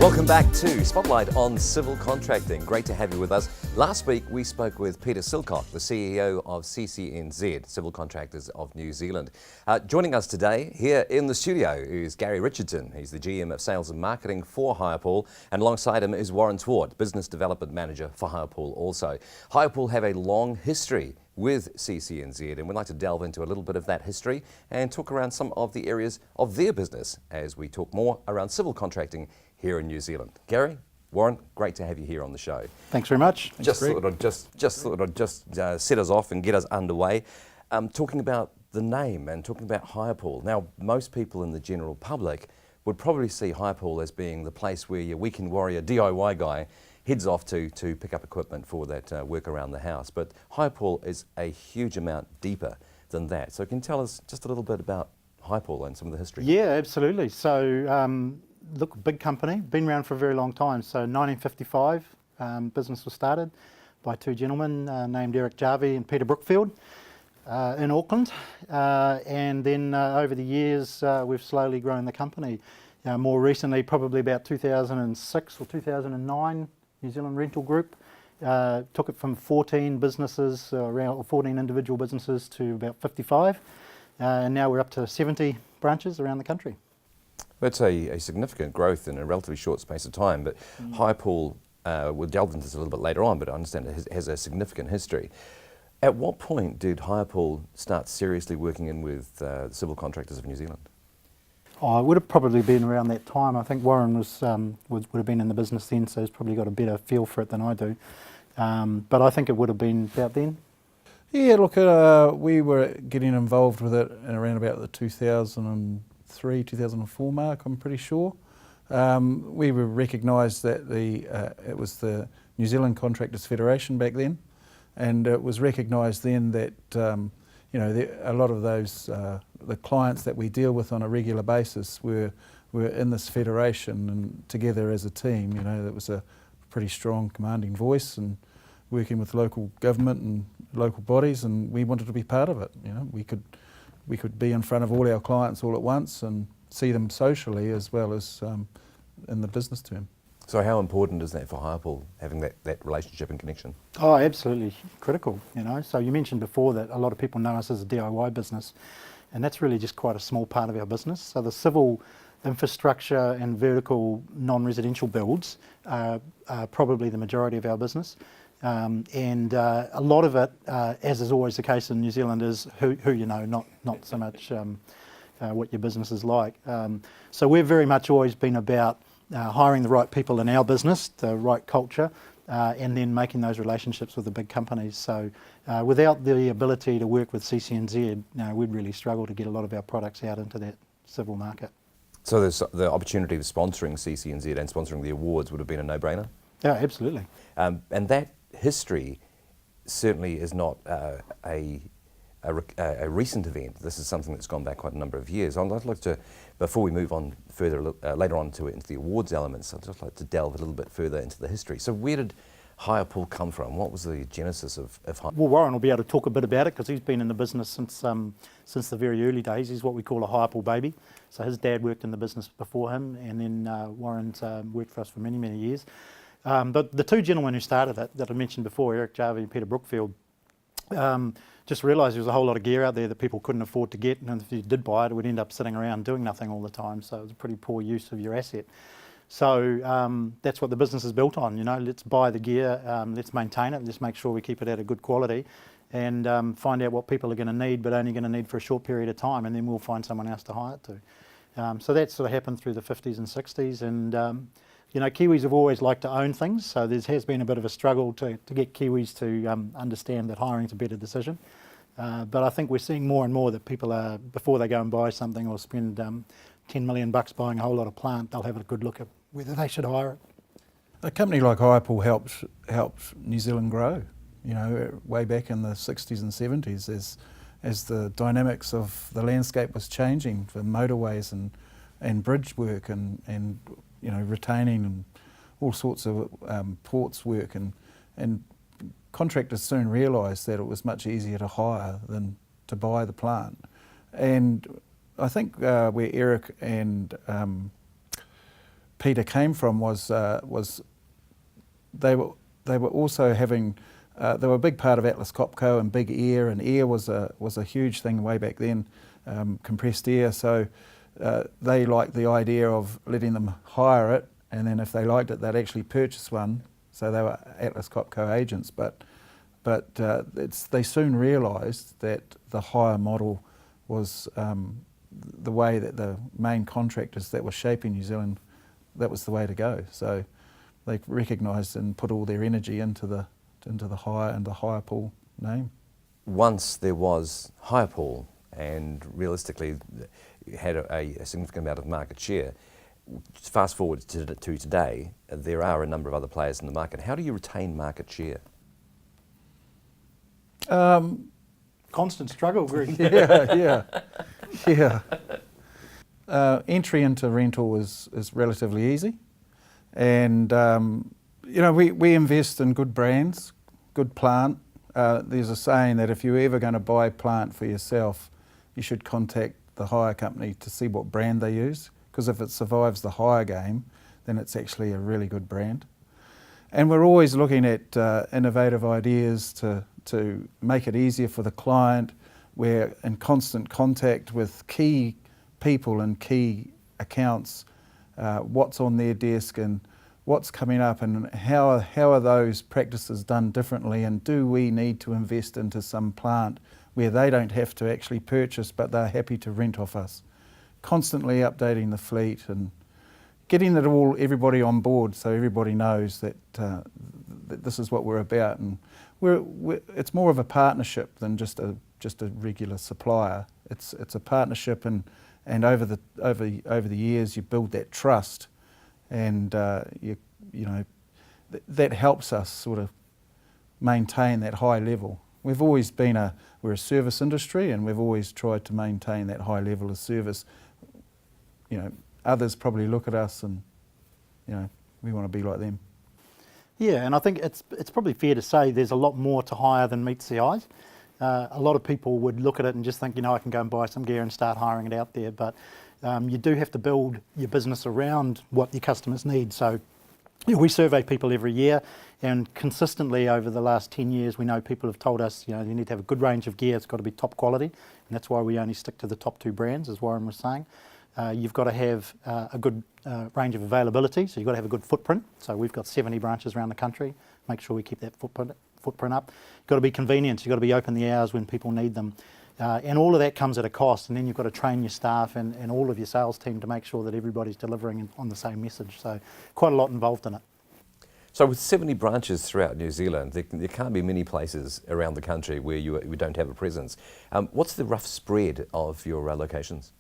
Welcome back to Spotlight on Civil Contracting. Great to have you with us. Last week we spoke with Peter Silcock, the CEO of CCNZ, Civil Contractors of New Zealand. Joining us today here in the studio is Gary Richardson. He's the GM of Sales and Marketing for Hirepool, and alongside him is Warren Twart, Business Development Manager for Hirepool also. Hirepool have a long history with CCNZ, and we'd like to delve into a little bit of that history and talk around some of the areas of their business as we talk more around civil contracting here in New Zealand. Gary, Warren, great to have you here on the show. Thanks very much. Just thought I'd set us off and get us underway, talking about the name and talking about Hirepool. Now, most people in the general public would probably see Hirepool as being the place where your weekend warrior DIY guy heads off to pick up equipment for that work around the house. But Hirepool is a huge amount deeper than that. So can you tell us just a little bit about Hirepool and some of the history? Yeah, absolutely. So, look, big company, been around for a very long time. So 1955, business was started by two gentlemen named Eric Jarvie and Peter Brookfield in Auckland. And then over the years, we've slowly grown the company. More recently, probably about 2006 or 2009, New Zealand Rental Group took it from 14 businesses, around 14 individual businesses, to about 55. And now we're up to 70 branches around the country. That's a significant growth in a relatively short space of time, but Hirepool, we'll delve into this a little bit later on, but I understand it has a significant history. At what point did Hirepool start seriously working in with Civil Contractors of New Zealand? Oh, it would have probably been around that time. I think Warren would have been in the business then, so he's probably got a better feel for it than I do. But I think it would have been about then. Yeah, look, we were getting involved with it around about the 2003, 2004 mark, I'm pretty sure. We were recognised that it was the New Zealand Contractors Federation back then, and it was recognised then that a lot of those the clients that we deal with on a regular basis were in this federation and together as a team. That was a pretty strong, commanding voice, and working with local government and local bodies, and we wanted to be part of it. We could be in front of all our clients all at once and see them socially as well as in the business term. So how important is that for Hirepool, having that relationship and connection? Oh, absolutely critical, So you mentioned before that a lot of people know us as a DIY business, and that's really just quite a small part of our business. So the civil infrastructure and vertical non-residential builds are probably the majority of our business. And a lot of it, as is always the case in New Zealand, is who you know, not so much what your business is like. So we've very much always been about hiring the right people in our business, the right culture, and then making those relationships with the big companies. So without the ability to work with CCNZ, we'd really struggle to get a lot of our products out into that civil market. So the opportunity of sponsoring CCNZ and sponsoring the awards would have been a no-brainer? Yeah, absolutely. And that history certainly is not a recent event. This is something that's gone back quite a number of years. I'd like to, before we move on further later on into the awards elements, I'd just like to delve a little bit further into the history. So where did Hirepool come from? What was the genesis of Hirepool? Well, Warren will be able to talk a bit about it because he's been in the business since the very early days. He's what we call a Hirepool baby. So his dad worked in the business before him, and then Warren's worked for us for many, many years. But the two gentlemen who started it, that I mentioned before, Eric Jarvie and Peter Brookfield, just realised there was a whole lot of gear out there that people couldn't afford to get, and if you did buy it, it would end up sitting around doing nothing all the time. So it was a pretty poor use of your asset. So that's what the business is built on. Let's buy the gear, let's maintain it, let's make sure we keep it at a good quality, and find out what people are going to need, but only going to need for a short period of time, and then we'll find someone else to hire it to. So that sort of happened through the 50s and 60s, and Kiwis have always liked to own things, so there has been a bit of a struggle to get Kiwis to understand that hiring is a better decision. But I think we're seeing more and more that people are, before they go and buy something or spend 10 million bucks buying a whole lot of plant, they'll have a good look at whether they should hire it. A company like Hirepool helps New Zealand grow, way back in the 60s and 70s as the dynamics of the landscape was changing for motorways and bridge work and retaining and all sorts of ports work, and contractors soon realised that it was much easier to hire than to buy the plant. And I think where Eric and Peter came from was they were also having they were a big part of Atlas Copco and big air, and air was a huge thing way back then, compressed air. So they liked the idea of letting them hire it, and then if they liked it, they'd actually purchase one. So they were Atlas Copco agents, but they soon realised that the hire model was the way that the main contractors that were shaping New Zealand, that was the way to go. So they recognised and put all their energy into the hire and the Hirepool name. Once there was Hirepool, and realistically you had a significant amount of market share. Fast forward to today, there are a number of other players in the market. How do you retain market share? Constant struggle, Greg. Yeah. Entry into rental is relatively easy, and we invest in good brands, good plant. There's a saying that if you're ever going to buy plant for yourself, you should contact the hire company to see what brand they use, because if it survives the hire game, then it's actually a really good brand. And we're always looking at innovative ideas to make it easier for the client. We're in constant contact with key people and key accounts, what's on their desk and what's coming up, and how are those practices done differently, and do we need to invest into some plant where they don't have to actually purchase but they're happy to rent off us. Constantly updating the fleet and getting everybody on board so everybody knows that this is what we're about, and it's more of a partnership than just a regular supplier. It's a partnership, and over the years you build that trust, and that helps us sort of maintain that high level. We've always been we're a service industry, and we've always tried to maintain that high level of service. Others probably look at us and, we want to be like them. Yeah, and I think it's probably fair to say there's a lot more to hire than meets the eyes. A lot of people would look at it and just think, I can go and buy some gear and start hiring it out there, but you do have to build your business around what your customers need. So we survey people every year, and consistently over the last 10 years, we know people have told us, you need to have a good range of gear, it's got to be top quality, and that's why we only stick to the top 2 brands, as Warren was saying. You've got to have a good range of availability, so you've got to have a good footprint. So we've got 70 branches around the country. Make sure we keep that footprint up. You've got to be convenient. You've got to be open the hours when people need them. And all of that comes at a cost, and then you've got to train your staff and all of your sales team to make sure that everybody's delivering on the same message. So quite a lot involved in it. So with 70 branches throughout New Zealand, there can't be many places around the country where you don't have a presence. What's the rough spread of your locations?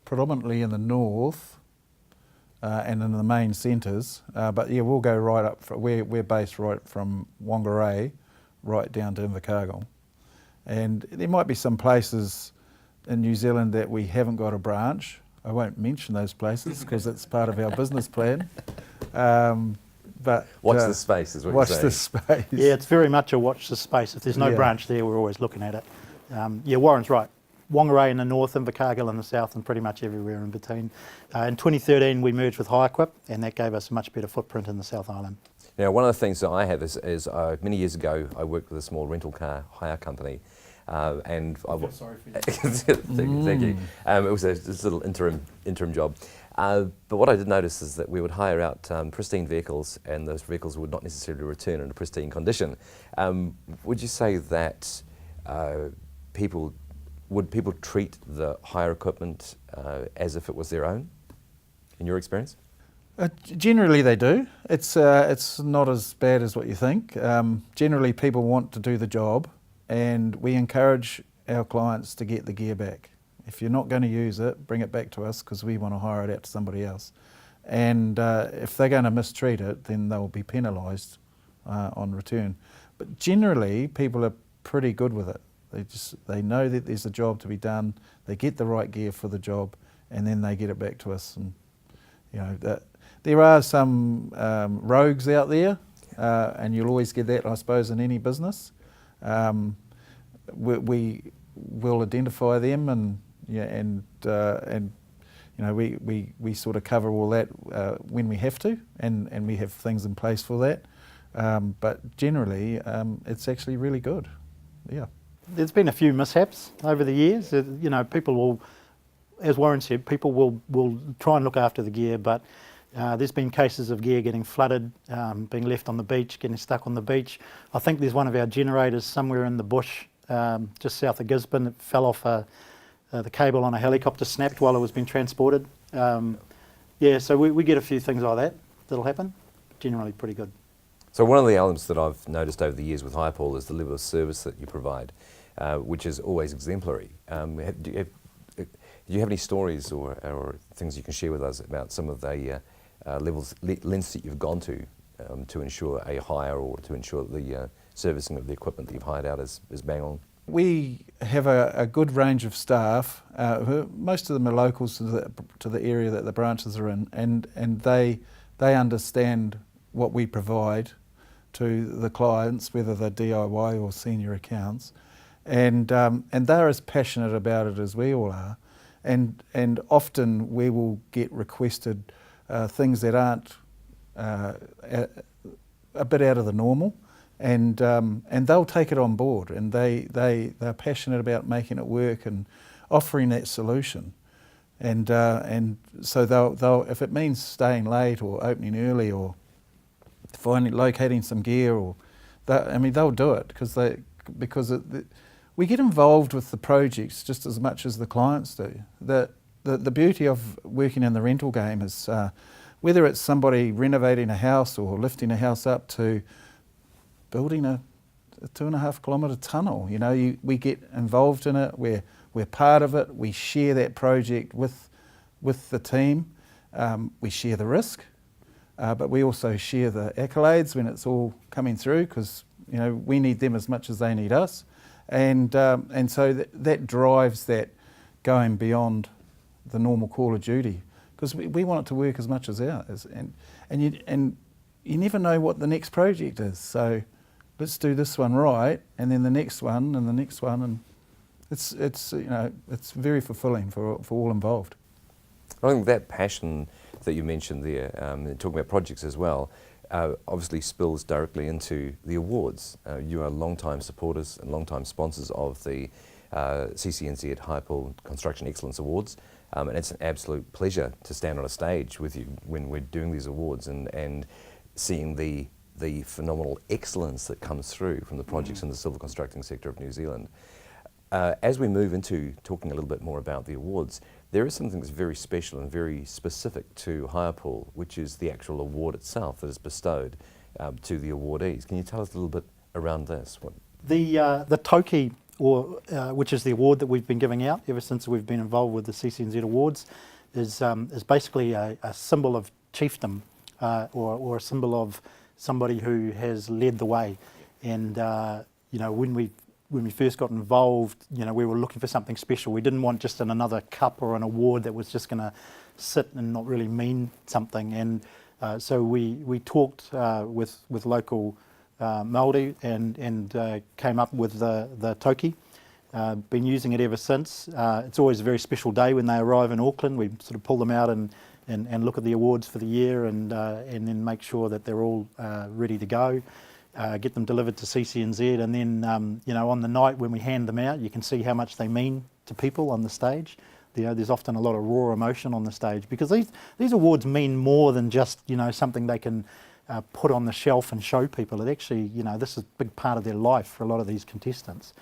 Predominantly in the north and in the main centres, but yeah, we'll go right up. We're based right from Whangarei right down to Invercargill, and there might be some places in New Zealand that we haven't got a branch. I won't mention those places because it's part of our business plan. But watch the space is what you're saying. Watch the space. Yeah, it's very much a watch the space. If there's no branch there, we're always looking at it. Warren's right. Whangarei in the north, Invercargill in the south, and pretty much everywhere in between. In 2013, we merged with Hirepool, and that gave us a much better footprint in the South Island. Now, one of the things that I have is many years ago, I worked with a small rental car hire company, and I feel sorry for you. Thank you. It was a little interim job. But what I did notice is that we would hire out pristine vehicles, and those vehicles would not necessarily return in a pristine condition. Would you say that would people treat the hire equipment as if it was their own, in your experience? Generally they do. It's not as bad as what you think. Generally people want to do the job, and we encourage our clients to get the gear back. If you're not going to use it, bring it back to us, because we want to hire it out to somebody else. And if they're going to mistreat it, then they'll be penalised on return. But generally people are pretty good with it. They know that there's a job to be done, they get the right gear for the job, and then they get it back to us. And there are some rogues out there, and you'll always get that, I suppose, in any business. We will identify them and you know, we sort of cover all that when we have to, and we have things in place for that. But generally, it's actually really good. Yeah. There's been a few mishaps over the years. You know, people will, as Warren said, people will try and look after the gear, but there's been cases of gear getting flooded, being left on the beach, getting stuck on the beach. I think there's one of our generators somewhere in the bush, just south of Gisborne. It fell off the cable on a helicopter, snapped while it was being transported. Yeah, so we get a few things like that'll happen. Generally pretty good. So one of the elements that I've noticed over the years with Hirepool is the level of service that you provide, which is always exemplary. Do you have any stories or things you can share with us about some of the lengths that you've gone to ensure a hire or to ensure that the servicing of the equipment that you've hired out is bang on? We have a good range of staff. Most of them are locals to the area that the branches are in, and they understand what we provide to the clients, whether they're DIY or senior accounts, and they're as passionate about it as we all are, and often we will get requested things that aren't a bit out of the normal, and they'll take it on board, and they're passionate about making it work and offering that solution, and so they'll if it means staying late or opening early or locating some gear, or they'll do it because we get involved with the projects just as much as the clients do. The beauty of working in the rental game is whether it's somebody renovating a house or lifting a house up to building a 2.5 kilometre tunnel. You know, we get involved in it. We're part of it. We share that project with the team. We share the risk. But we also share the accolades when it's all coming through, because you know we need them as much as they need us, and so that drives that going beyond the normal call of duty, because we want it to work as much as ours, and you never know what the next project is. So let's do this one right, and then the next one, and the next one, and it's you know it's very fulfilling for all involved. I think that passion that you mentioned there, talking about projects as well, obviously spills directly into the awards. You are long-time supporters and long-time sponsors of the CCNZ Hirepool Construction Excellence Awards, and it's an absolute pleasure to stand on a stage with you when we're doing these awards and seeing the phenomenal excellence that comes through from the projects in the civil constructing sector of New Zealand. As we move into talking a little bit more about the awards, there is something that's very special and very specific to Hirepool, which is the actual award itself that is bestowed to the awardees. Can you tell us a little bit around this? The Toki, which is the award that we've been giving out ever since we've been involved with the CCNZ Awards, is basically a symbol of chiefdom, or a symbol of somebody who has led the way. And you know, when we first got involved, you know, we were looking for something special. We didn't want just another cup or an award that was just going to sit and not really mean something. And so we talked with local Māori and came up with the Toki. Been using it ever since. It's always a very special day when they arrive in Auckland. We sort of pull them out and look at the awards for the year, and then make sure that they're all ready to go. Get them delivered to CCNZ, and then you know, on the night when we hand them out, you can see how much they mean to people on the stage. You know, there's often a lot of raw emotion on the stage, because these awards mean more than just, you know, something they can put on the shelf and show people. It actually, you know, this is a big part of their life for a lot of these contestants.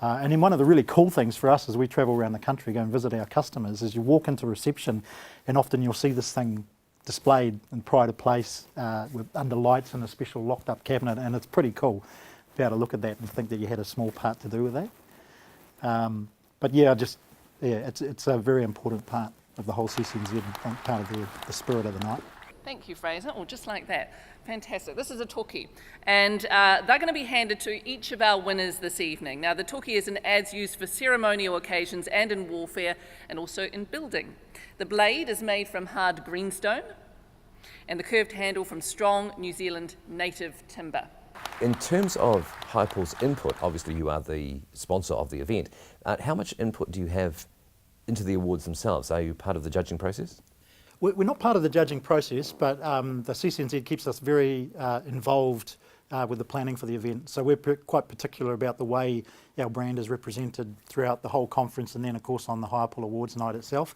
And then one of the really cool things for us as we travel around the country, go and visit our customers, is you walk into reception, and often you'll see this thing displayed in pride of place under lights in a special locked up cabinet, and it's pretty cool to be able to look at that and think that you had a small part to do with that. But yeah, it's a very important part of the whole CCNZ, and part of the spirit of the night. Thank you, Fraser. Oh, just like that. Fantastic. This is a toki, and they're going to be handed to each of our winners this evening. Now, the toki is an adze used for ceremonial occasions and in warfare, and also in building. The blade is made from hard greenstone, and the curved handle from strong New Zealand native timber. In terms of Hirepool's input, obviously you are the sponsor of the event. How much input do you have into the awards themselves? Are you part of the judging process? We're not part of the judging process, but the CCNZ keeps us very involved with the planning for the event. So we're quite particular about the way our brand is represented throughout the whole conference, and then of course on the Hirepool Awards night itself.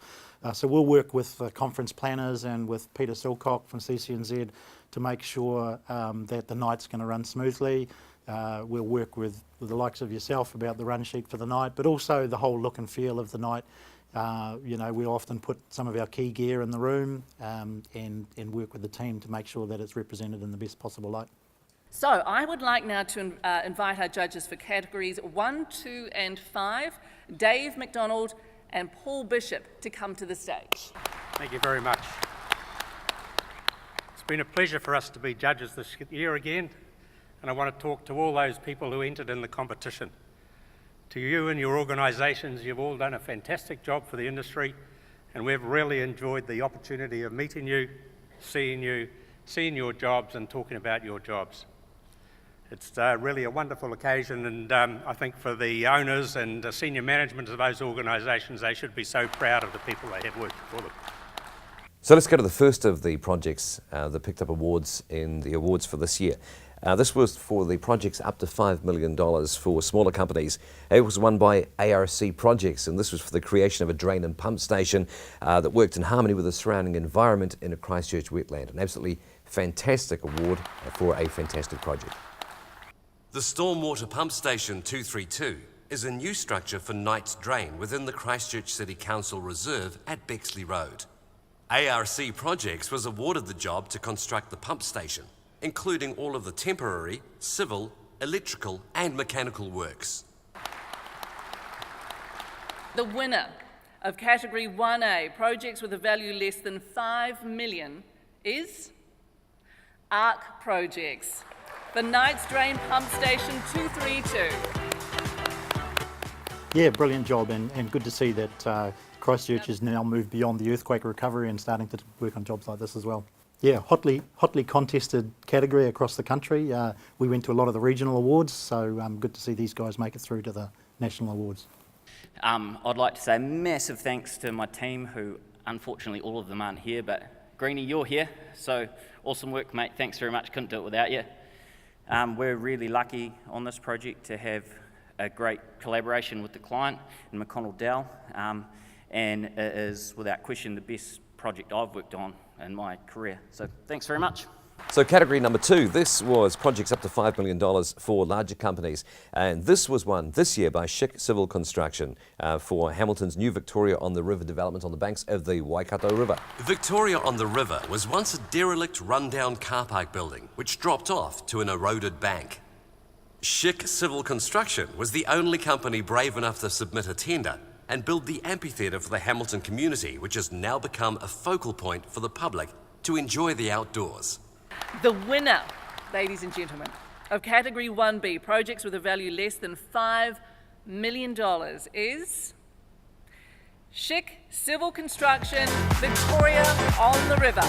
So we'll work with the conference planners and with Peter Silcock from CCNZ to make sure that the night's going to run smoothly. We'll work with the likes of yourself about the run sheet for the night, but also the whole look and feel of the night. You know, we often put some of our key gear in the room and work with the team to make sure that it's represented in the best possible light. So I would like now to invite our judges for categories 1, 2 and 5, Dave McDonald and Paul Bishop, to come to the stage. Thank you very much. It's been a pleasure for us to be judges this year again, and I want to talk to all those people who entered in the competition. To you and your organisations, you've all done a fantastic job for the industry, and we've really enjoyed the opportunity of meeting you, seeing your jobs and talking about your jobs. It's really a wonderful occasion, and I think for the owners and the senior management of those organisations, they should be so proud of the people they have working for them. So let's go to the first of the projects that picked up awards in the awards for this year. This was for the projects up to $5 million for smaller companies. It was won by ARC Projects, and this was for the creation of a drain and pump station that worked in harmony with the surrounding environment in a Christchurch wetland. An absolutely fantastic award for a fantastic project. The Stormwater Pump Station 232 is a new structure for Knight's Drain within the Christchurch City Council Reserve at Bexley Road. ARC Projects was awarded the job to construct the pump station, including all of the temporary, civil, electrical and mechanical works. The winner of category 1A, projects with a value less than $5 million, is ARC Projects, the Knight's Drain Pump Station 232. Yeah, brilliant job, and good to see that Christchurch has now moved beyond the earthquake recovery and starting to work on jobs like this as well. Yeah, hotly contested category across the country. We went to a lot of the regional awards, so good to see these guys make it through to the national awards. I'd like to say massive thanks to my team, who unfortunately all of them aren't here, but Greenie, you're here, so awesome work, mate. Thanks very much, couldn't do it without you. We're really lucky on this project to have a great collaboration with the client in McConnell Dowell, and it is without question the best project I've worked on in my career. So thanks very much. So category number 2, this was projects up to $5 million for larger companies, and this was won this year by Schick Civil Construction for Hamilton's new Victoria on the River development on the banks of the Waikato River. Victoria on the River was once a derelict, rundown car park building which dropped off to an eroded bank. Schick Civil Construction was the only company brave enough to submit a tender and build the amphitheatre for the Hamilton community, which has now become a focal point for the public to enjoy the outdoors. The winner, ladies and gentlemen, of category 1B, projects with a value less than $5 million, is Schick Civil Construction, Victoria on the River.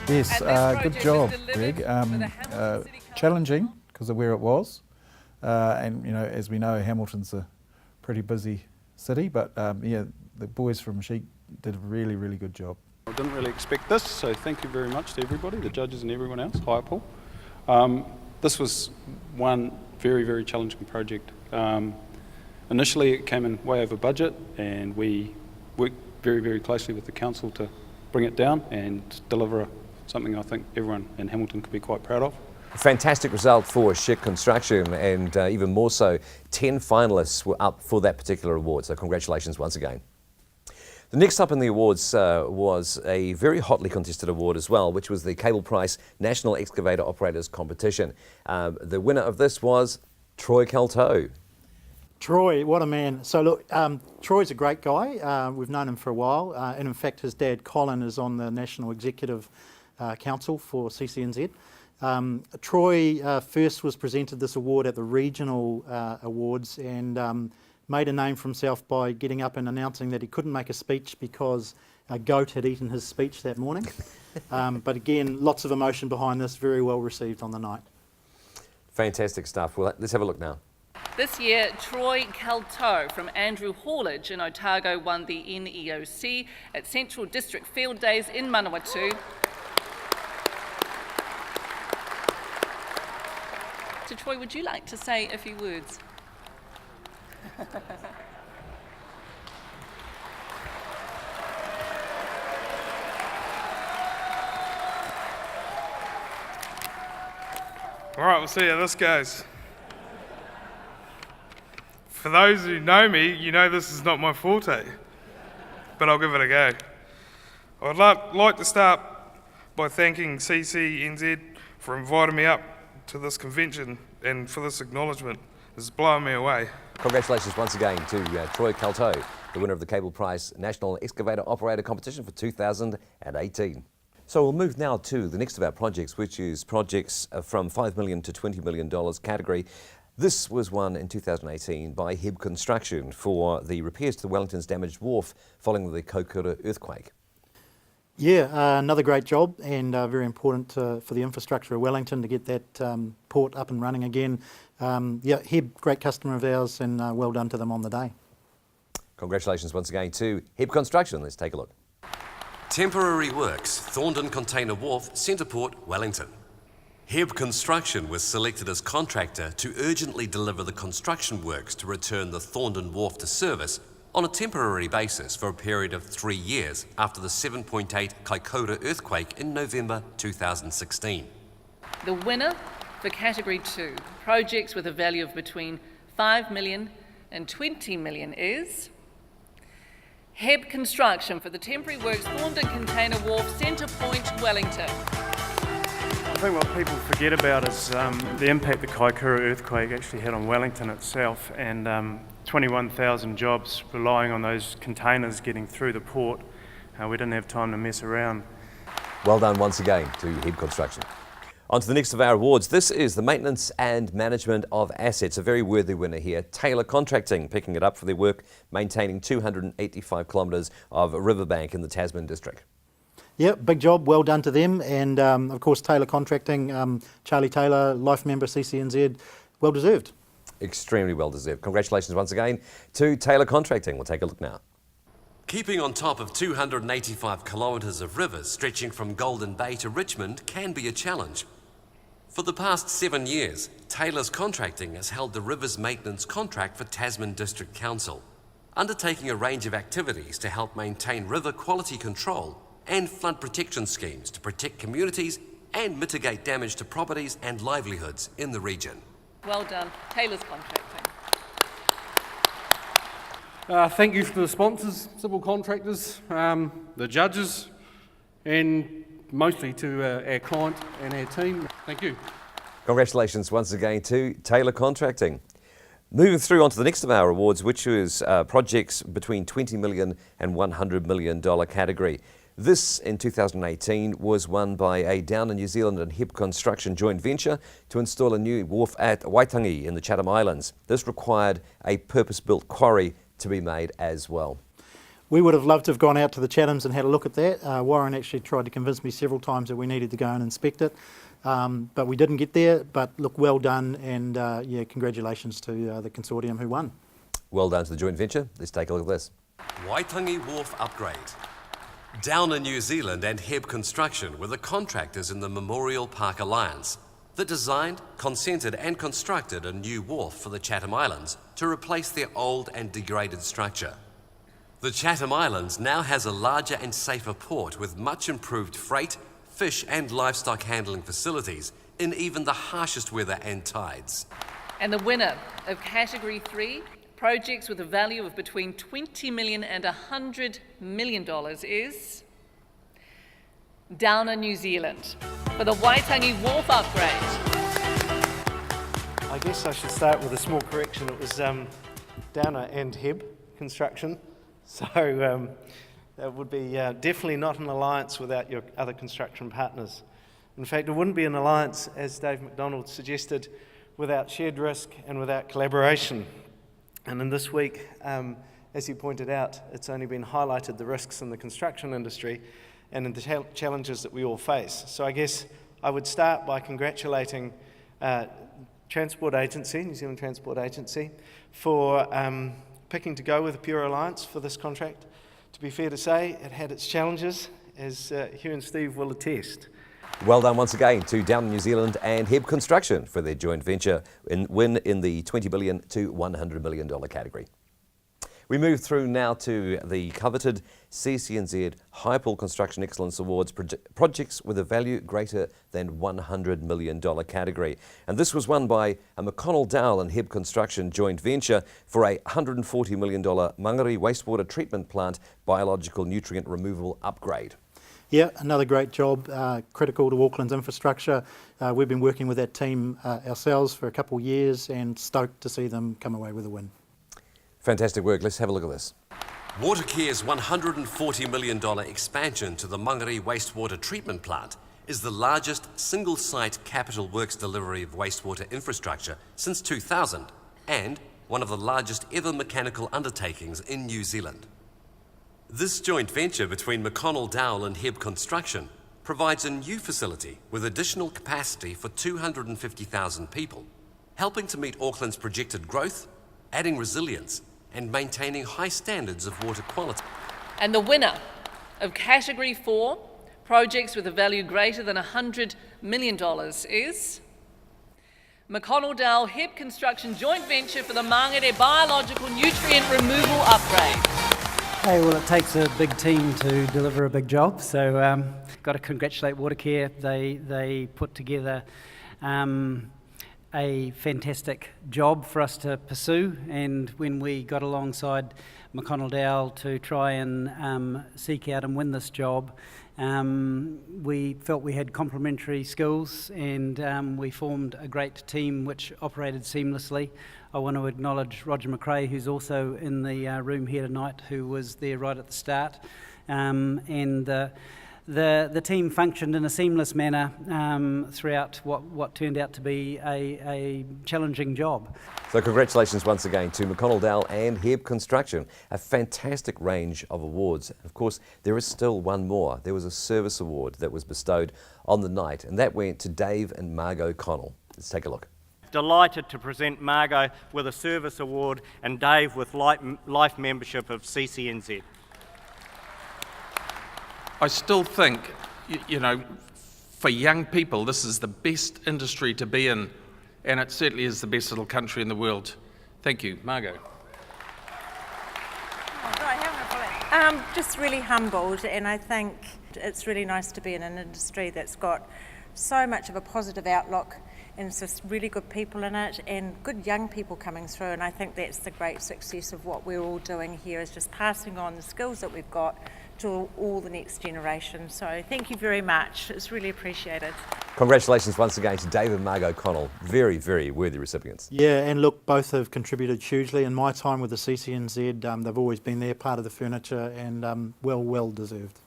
Yes, good job, Greg. Challenging because of where it was, and you know, as we know, Hamilton's a pretty busy city, but yeah, the boys from Schick did a really, really good job. I didn't really expect this, so thank you very much to everybody, the judges and everyone else, Hirepool. This was one very, very challenging project. Initially it came in way over budget, and we worked very, very closely with the council to bring it down and deliver something I think everyone in Hamilton could be quite proud of. Fantastic result for Schick Construction, and even more so, 10 finalists were up for that particular award, so congratulations once again. The next up in the awards was a very hotly contested award as well, which was the Cable Price National Excavator Operators Competition. The winner of this was Troy Calteau. Troy, what a man. So look, Troy's a great guy. We've known him for a while, and in fact his dad Colin is on the National Executive Council for CCNZ. Troy first was presented this award at the regional awards, and made a name for himself by getting up and announcing that he couldn't make a speech because a goat had eaten his speech that morning. But again, lots of emotion behind this, very well received on the night. Fantastic stuff. Well, let's have a look now. This year, Troy Calteau from Andrew Haulage in Otago won the NEOC at Central District Field Days in Manawatu. So Troy, would you like to say a few words? All right, we'll see how this goes. For those who know me, you know this is not my forte, but I'll give it a go. I'd like to start by thanking CCNZ for inviting me up to this convention and for this acknowledgement. It's blowing me away. Congratulations once again to Troy Calteau, the winner of the Cable Prize National Excavator Operator Competition for 2018. So we'll move now to the next of our projects, which is projects from $5 million to $20 million category. This was won in 2018 by Heb Construction for the repairs to the Wellington's damaged wharf following the Kaikoura earthquake. Yeah, another great job, and very important for the infrastructure of Wellington to get that port up and running again. Yeah, Heb, great customer of ours, and well done to them on the day. Congratulations once again to Heb Construction. Let's take a look. Temporary works, Thorndon Container Wharf, Centreport, Wellington. Heb Construction was selected as contractor to urgently deliver the construction works to return the Thorndon Wharf to service on a temporary basis for a period of 3 years after the 7.8 Kaikoura earthquake in November 2016. The winner for Category 2, projects with a value of between $5 million and $20 million is Heb Construction for the temporary works Thorndon Container Wharf, Centre Point, Wellington. I think what people forget about is the impact the Kaikoura earthquake actually had on Wellington itself, and 21,000 jobs relying on those containers getting through the port. We didn't have time to mess around. Well done once again to Heb Construction. On to the next of our awards. This is the Maintenance and Management of Assets. A very worthy winner here. Taylor Contracting picking it up for their work maintaining 285 kilometres of riverbank in the Tasman district. Yeah, big job, well done to them, and of course Taylor Contracting, Charlie Taylor, life member CCNZ, well deserved. Extremely well deserved. Congratulations once again to Taylor Contracting. We'll take a look now. Keeping on top of 285 kilometres of rivers stretching from Golden Bay to Richmond can be a challenge. For the past 7 years, Taylor's Contracting has held the Rivers Maintenance contract for Tasman District Council, undertaking a range of activities to help maintain river quality control and flood protection schemes to protect communities and mitigate damage to properties and livelihoods in the region. Well done, Taylor's Contracting. Thank you to the sponsors, civil contractors, the judges, and mostly to our client and our team. Thank you. Congratulations once again to Taylor Contracting. Moving through onto the next of our awards, which is projects between $20 million and $100 million category. This, in 2018, was won by a Down in New Zealand and Heb Construction joint venture to install a new wharf at Waitangi in the Chatham Islands. This required a purpose-built quarry to be made as well. We would have loved to have gone out to the Chathams and had a look at that. Warren actually tried to convince me several times that we needed to go and inspect it, but we didn't get there. But look, well done, and yeah, congratulations to the consortium who won. Well done to the joint venture. Let's take a look at this. Waitangi Wharf Upgrade. Down in New Zealand and Heb Construction were the contractors in the Memorial Park Alliance that designed, consented and constructed a new wharf for the Chatham Islands to replace their old and degraded structure. The Chatham Islands now has a larger and safer port with much improved freight, fish and livestock handling facilities in even the harshest weather and tides. And the winner of Category 3, projects with a value of between $20 million and $100 million is Downer, New Zealand, for the Waitangi Wharf Upgrade. I guess I should start with a small correction. It was Downer and Heb Construction. So that would be definitely not an alliance without your other construction partners. In fact, it wouldn't be an alliance, as Dave McDonald suggested, without shared risk and without collaboration. And in this week, as you pointed out, it's only been highlighted the risks in the construction industry and in the challenges that we all face. So I guess I would start by congratulating Transport Agency, New Zealand Transport Agency, for picking to go with the Pure Alliance for this contract. To be fair to say, it had its challenges, as Hugh and Steve will attest. Well done once again to Down New Zealand and Heb Construction for their joint venture win in the $20 billion to $100 million category. We move through now to the coveted CCNZ Hirepool Construction Excellence Awards projects with a value greater than $100 million category. And this was won by a McConnell Dowell and Heb Construction joint venture for a $140 million Mangere wastewater treatment plant biological nutrient removal upgrade. Yeah, another great job, critical to Auckland's infrastructure. We've been working with that team ourselves for a couple of years and stoked to see them come away with a win. Fantastic work. Let's have a look at this. Watercare's $140 million expansion to the Mangere wastewater treatment plant is the largest single-site capital works delivery of wastewater infrastructure since 2000 and one of the largest ever mechanical undertakings in New Zealand. This joint venture between McConnell Dowell and Heb Construction provides a new facility with additional capacity for 250,000 people, helping to meet Auckland's projected growth, adding resilience and maintaining high standards of water quality. And the winner of Category 4, projects with a value greater than $100 million is McConnell Dowell Heb Construction joint venture for the Mangere biological nutrient removal upgrade. Hey, well, it takes a big team to deliver a big job, so got to congratulate Watercare. They put together a fantastic job for us to pursue, and when we got alongside McConnell Dowell to try and seek out and win this job, we felt we had complementary skills, and we formed a great team which operated seamlessly. I want to acknowledge Roger McRae, who's also in the room here tonight, who was there right at the start, and the team functioned in a seamless manner throughout what turned out to be a challenging job. So congratulations once again to McConnell Dowell and Heb Construction. A fantastic range of awards. Of course, there is still one more. There was a service award that was bestowed on the night, and that went to Dave and Margot Connell. Let's take a look. Delighted to present Margot with a service award and Dave with life membership of CCNZ. I still think, for young people, this is the best industry to be in, and it certainly is the best little country in the world. Thank you. Margot. Just really humbled, and I think it's really nice to be in an industry that's got so much of a positive outlook, and it's just really good people in it and good young people coming through, and I think that's the great success of what we're all doing here, is just passing on the skills that we've got to all the next generation. So thank you very much. It's really appreciated. Congratulations once again to Dave and Margot Connell. Very, very worthy recipients. Yeah, and look, both have contributed hugely. In my time with the CCNZ, they've always been there, part of the furniture, and well deserved.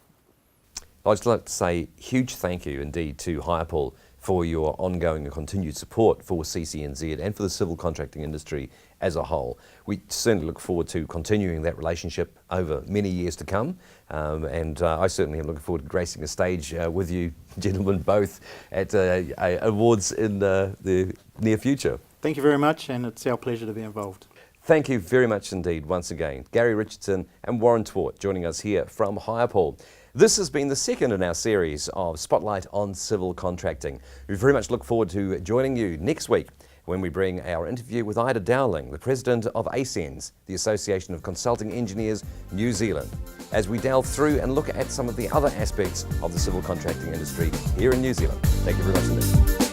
I'd just like to say huge thank you indeed to Hirepool for your ongoing and continued support for CCNZ and for the civil contracting industry as a whole. We certainly look forward to continuing that relationship over many years to come, and I certainly am looking forward to gracing a stage with you gentlemen both at awards in the near future. Thank you very much, and it's our pleasure to be involved. Thank you very much indeed once again. Gary Richardson and Warren Twort joining us here from Hirepool. This has been the second in our series of Spotlight on Civil Contracting. We very much look forward to joining you next week when we bring our interview with Ida Dowling, the President of ACENS, the Association of Consulting Engineers New Zealand, as we delve through and look at some of the other aspects of the civil contracting industry here in New Zealand. Thank you very much indeed.